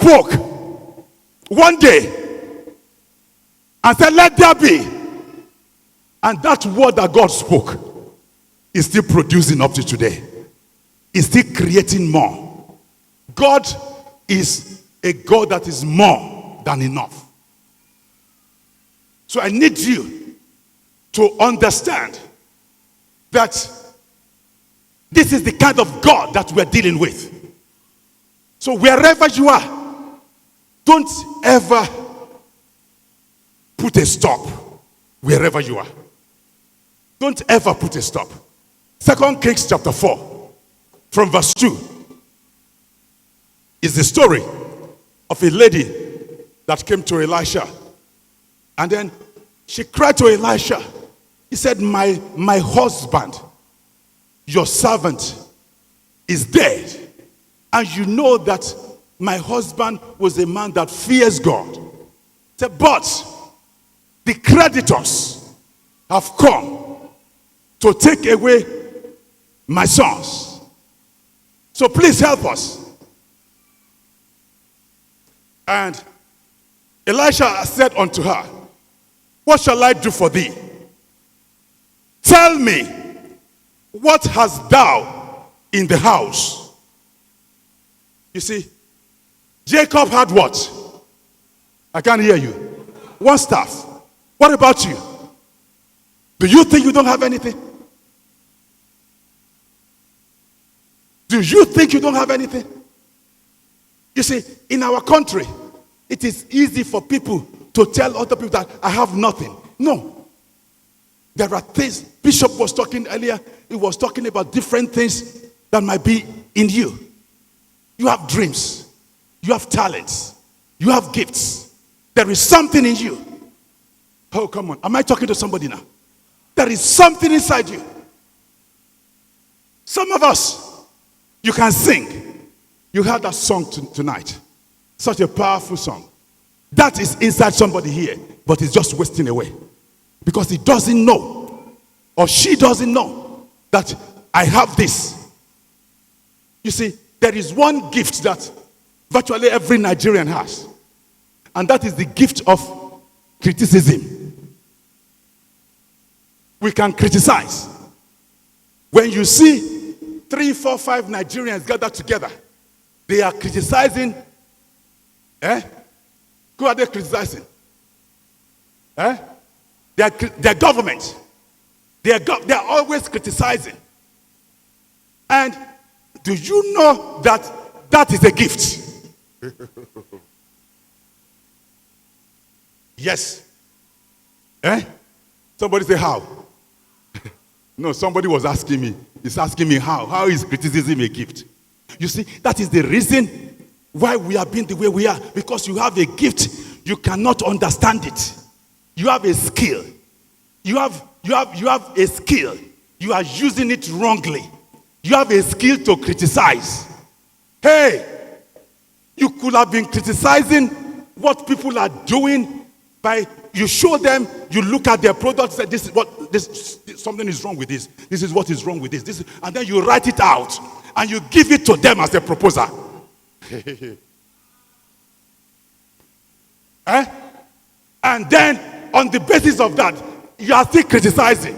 spoke one day and said, let there be. And that word that God spoke is still producing up to today. It's still creating more. God is a God that is more than enough. So I need you to understand that this is the kind of God that we're dealing with. So wherever you are, don't ever put a stop wherever you are. Don't ever put a stop. 2 Kings chapter 4 from verse 2 is the story of a lady that came to Elisha. And then she cried to Elisha. He said, my husband, your servant, is dead. And you know that my husband was a man that fears God. He said, but the creditors have come to take away my sons. So please help us. And Elisha said unto her, what shall I do for thee? Tell me, what hast thou in the house? You see, Jacob had what? I can't hear you. One staff. What about you? Do you think you don't have anything? Do you think you don't have anything? You see, in our country, it is easy for people to tell other people that I have nothing. No. There are things. Bishop was talking earlier. He was talking about different things that might be in you. You have dreams. You have talents. You have gifts. There is something in you. Oh, come on. Am I talking to somebody now? There is something inside you. Some of us, you can sing. You heard that song tonight. Such a powerful song. That is inside somebody here, but it's just wasting away. Because he doesn't know, or she doesn't know, that I have this. You see, there is one gift that virtually every Nigerian has. And that is the gift of criticism. We can criticize. When you see 3, 4, 5 Nigerians gathered together, they are criticizing. Who are they criticizing? Their government. They are always criticizing. And do you know that that is a gift? Yes. Somebody say how? No, somebody was asking me. He's asking me how. How is criticism a gift? You see, that is the reason why we are being the way we are. Because you have a gift, you cannot understand it. You have a skill. You have a skill. You are using it wrongly. You have a skill to criticize. Hey, you could have been criticizing what people are doing by you show them, you look at their product, say this is what this something is wrong with this. This is what is wrong with this. And then you write it out and you give it to them as a proposal. And then on the basis of that, you are still criticizing.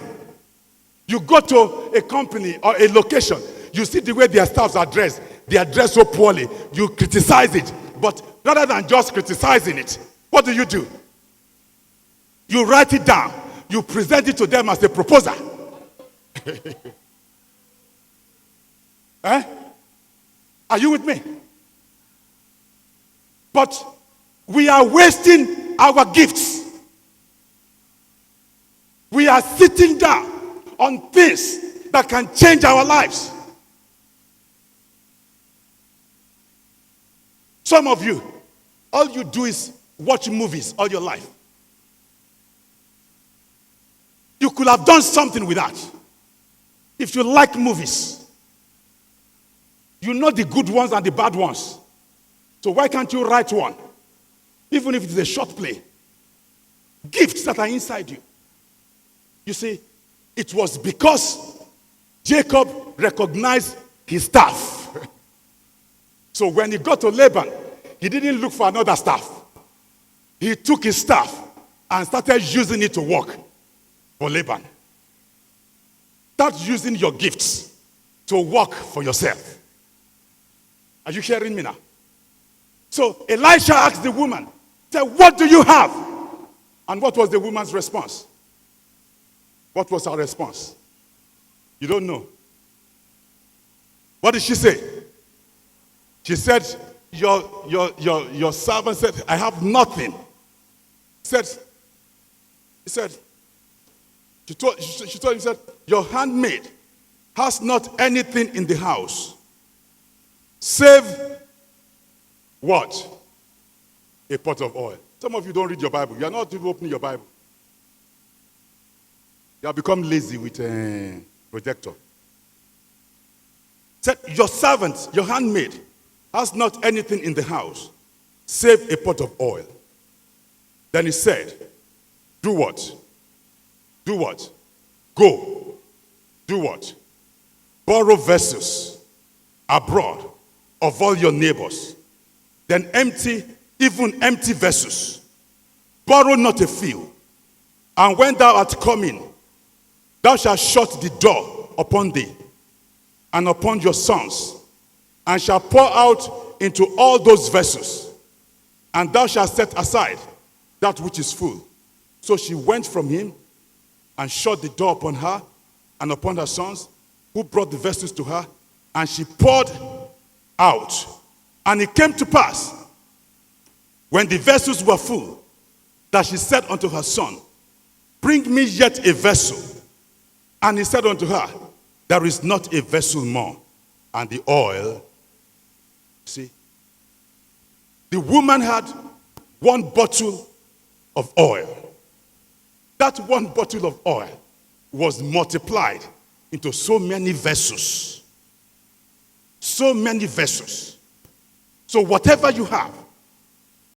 You go to a company or a location, you see the way their staffs are dressed. They are dressed so poorly. You criticize it. But rather than just criticizing it, what do? You write it down. You present it to them as a proposal. Are you with me? But we are wasting our gifts. We are sitting down on things that can change our lives. Some of you, all you do is watch movies all your life. You could have done something with that. If you like movies, you know the good ones and the bad ones. So why can't you write one? Even if it's a short play. Gifts that are inside you. You see, it was because Jacob recognized his staff. So when he got to Laban, he didn't look for another staff. He took his staff and started using it to work for Laban. Start using your gifts to work for yourself. Are you hearing me now? So Elisha asked the woman, said, what do you have? And what was the woman's response? What was her response? You don't know. What did she say? She said, your servant said, I have nothing. She told him, said, your handmaid has not anything in the house, save what? A pot of oil. Some of you don't read your Bible. You are not even opening your Bible. You have become lazy with a projector. Said, your servant, your handmaid, has not anything in the house, save a pot of oil. Then he said, do what? Do what? Go. Do what? Borrow vessels abroad of all your neighbors. Then even empty vessels. Borrow not a few. And when thou art come in, thou shalt shut the door upon thee and upon your sons, and shalt pour out into all those vessels, and thou shalt set aside that which is full. So she went from him and shut the door upon her and upon her sons, who brought the vessels to her, and she poured out. And it came to pass, when the vessels were full, that she said unto her son, bring me yet a vessel. And he said unto her, there is not a vessel more. And the oil, see, the woman had one bottle of oil. That one bottle of oil was multiplied into so many vessels. So many vessels. So whatever you have,